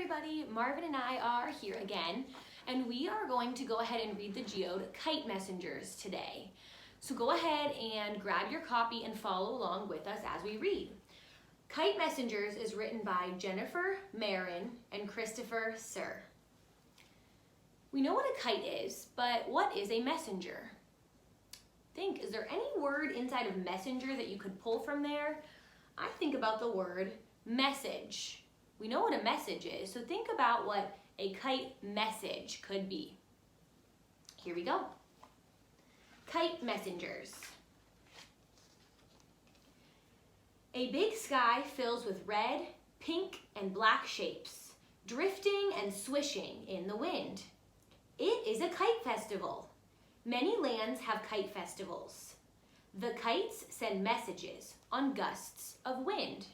everybody, Marvin and I are here again, and we are going to go ahead and read the geode Kite Messengers today. So go ahead and grab your copy and follow along with us as we read. Kite Messengers is written by Jennifer Marin and Christopher Sir. We know what a kite is, but what is a messenger? Think, is there any word inside of messenger that you could pull from there? I think about the word message. We know what a message is, so think about what a kite message could be. Here we go. Kite messengers. A big sky fills with red, pink, and black shapes, drifting and swishing in the wind. It is a kite festival. Many lands have kite festivals. The kites send messages on gusts of wind.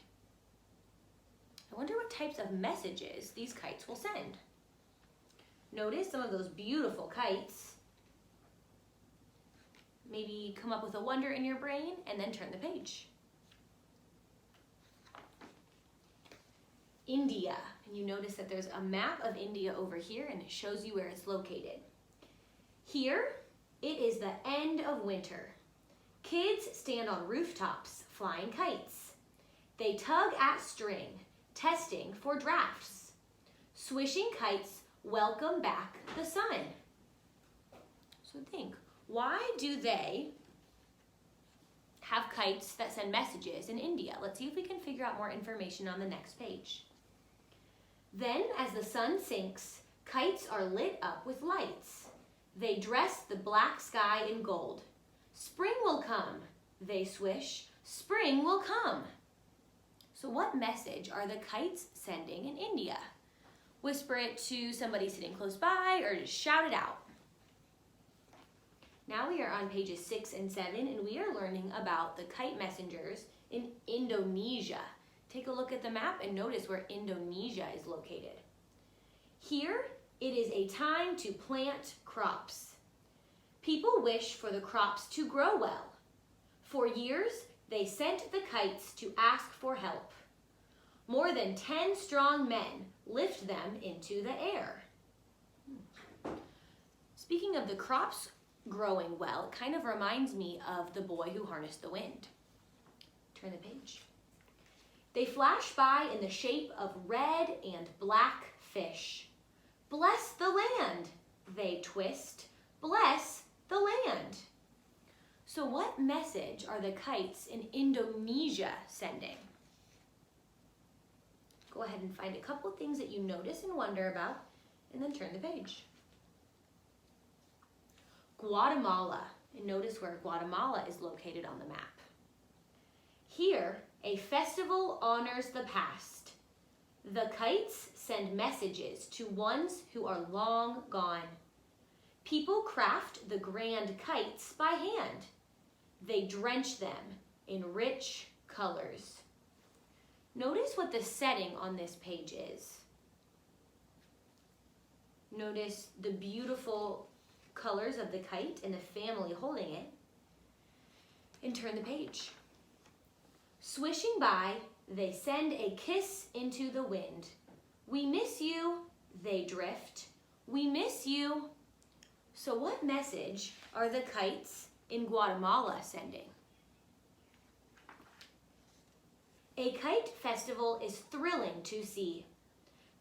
I wonder what types of messages these kites will send. Notice some of those beautiful kites. Maybe come up with a wonder in your brain and then turn the page. India, and you notice that there's a map of India over here and it shows you where it's located. Here, it is the end of winter. Kids stand on rooftops flying kites. They tug at string, testing for drafts. Swishing kites welcome back the sun. So think, why do they have kites that send messages in India? Let's see if we can figure out more information on the next page. Then, as the sun sinks, kites are lit up with lights. They dress the black sky in gold. Spring will come, they swish. Spring will come. So what message are the kites sending in India? Whisper it to somebody sitting close by or just shout it out. Now we are on pages 6 and 7 and we are learning about the kite messengers in Indonesia. Take a look at the map and notice where Indonesia is located. Here, it is a time to plant crops. People wish for the crops to grow well. For years, they sent the kites to ask for help. More than 10 strong men lift them into the air. Speaking of the crops growing well, it kind of reminds me of the boy who harnessed the wind. Turn the page. They flash by in the shape of red and black fish. Bless the land, they twist. Bless the land. So what message are the kites in Indonesia sending? Go ahead and find a couple of things that you notice and wonder about, and then turn the page. Guatemala, and notice where Guatemala is located on the map. Here, a festival honors the past. The kites send messages to ones who are long gone. People craft the grand kites by hand. They drench them in rich colors. Notice what the setting on this page is. Notice the beautiful colors of the kite and the family holding it. And turn the page. Swishing by, they send a kiss into the wind. We miss you, they drift. We miss you. So what message are the kites in Guatemala sending? A kite festival is thrilling to see.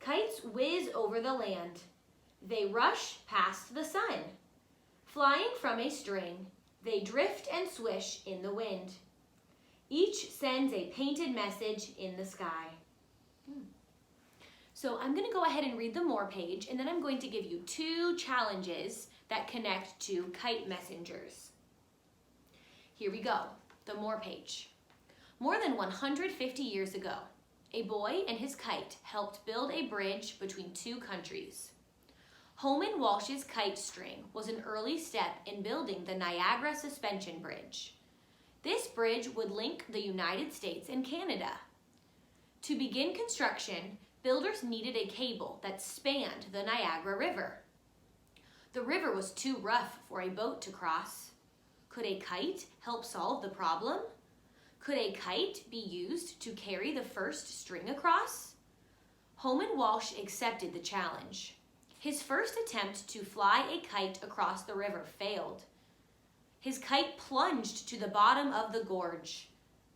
Kites whiz over the land. They rush past the sun. Flying from a string, they drift and swish in the wind. Each sends a painted message in the sky. So I'm going to go ahead and read the more page, and then I'm going to give you 2 challenges that connect to kite messengers. Here we go, the more page. More than 150 years ago, a boy and his kite helped build a bridge between 2 countries. Holman Walsh's kite string was an early step in building the Niagara Suspension Bridge. This bridge would link the United States and Canada. To begin construction, builders needed a cable that spanned the Niagara River. The river was too rough for a boat to cross. Could a kite help solve the problem? Could a kite be used to carry the first string across? Homan Walsh accepted the challenge. His first attempt to fly a kite across the river failed. His kite plunged to the bottom of the gorge.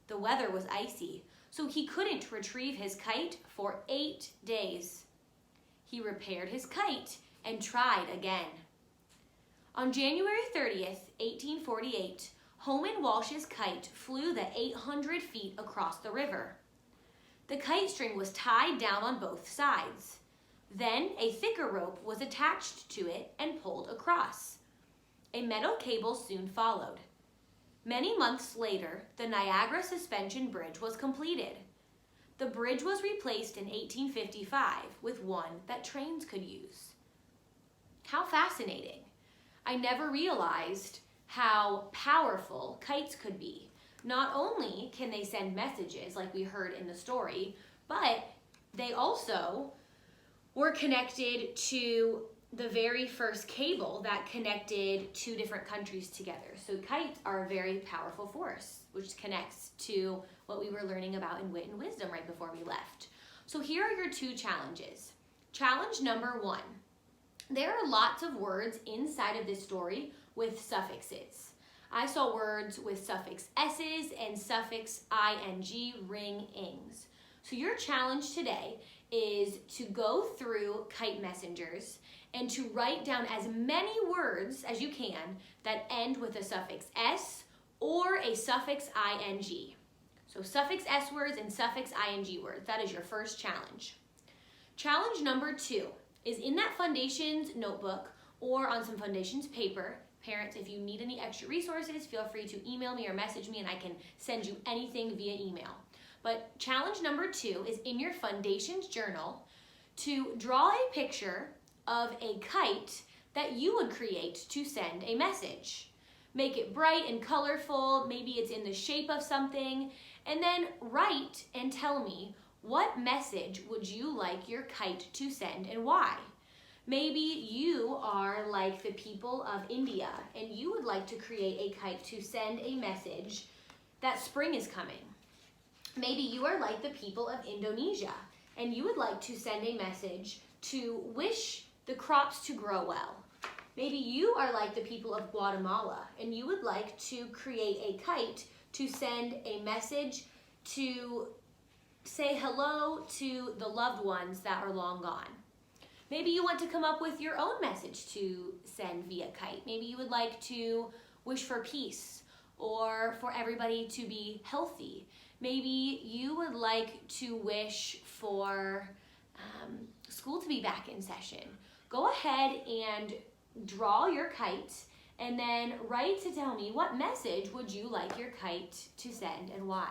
The weather was icy, so he couldn't retrieve his kite for 8 days. He repaired his kite and tried again. On January 30th, 1848, Homan Walsh's kite flew the 800 feet across the river. The kite string was tied down on both sides. Then a thicker rope was attached to it and pulled across. A metal cable soon followed. Many months later, the Niagara Suspension Bridge was completed. The bridge was replaced in 1855 with one that trains could use. How fascinating! I never realized how powerful kites could be. Not only can they send messages like we heard in the story, but they also were connected to the very first cable that connected two different countries together. So kites are a very powerful force, which connects to what we were learning about in Wit and Wisdom right before we left. So here are your 2 challenges. Challenge number 1. There are lots of words inside of this story with suffixes. I saw words with suffix s's and suffix ing, ring-ings. So your challenge today is to go through Kite Messengers and to write down as many words as you can that end with a suffix s or a suffix ing. So suffix s words and suffix ing words. That is your first challenge. Challenge number 2 is in that Foundations notebook or on some Foundations paper. Parents, if you need any extra resources, feel free to email me or message me and I can send you anything via email. But challenge number 2 is in your Foundations journal to draw a picture of a kite that you would create to send a message. Make it bright and colorful, maybe it's in the shape of something, and then write and tell me what message would you like your kite to send and why. Maybe you are like the people of India and you would like to create a kite to send a message that spring is coming. Maybe you are like the people of Indonesia and you would like to send a message to wish the crops to grow well. Maybe you are like the people of Guatemala and you would like to create a kite to send a message to say hello to the loved ones that are long gone. Maybe you want to come up with your own message to send via kite. Maybe you would like to wish for peace or for everybody to be healthy. Maybe you would like to wish for school to be back in session. Go ahead and draw your kite and then write to tell me what message would you like your kite to send and why.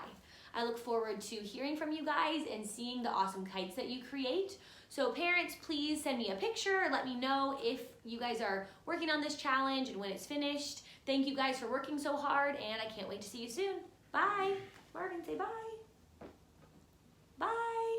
I look forward to hearing from you guys and seeing the awesome kites that you create. So parents, please send me a picture. Let me know if you guys are working on this challenge and when it's finished. Thank you guys for working so hard and I can't wait to see you soon. Bye. Marvin, say bye. Bye.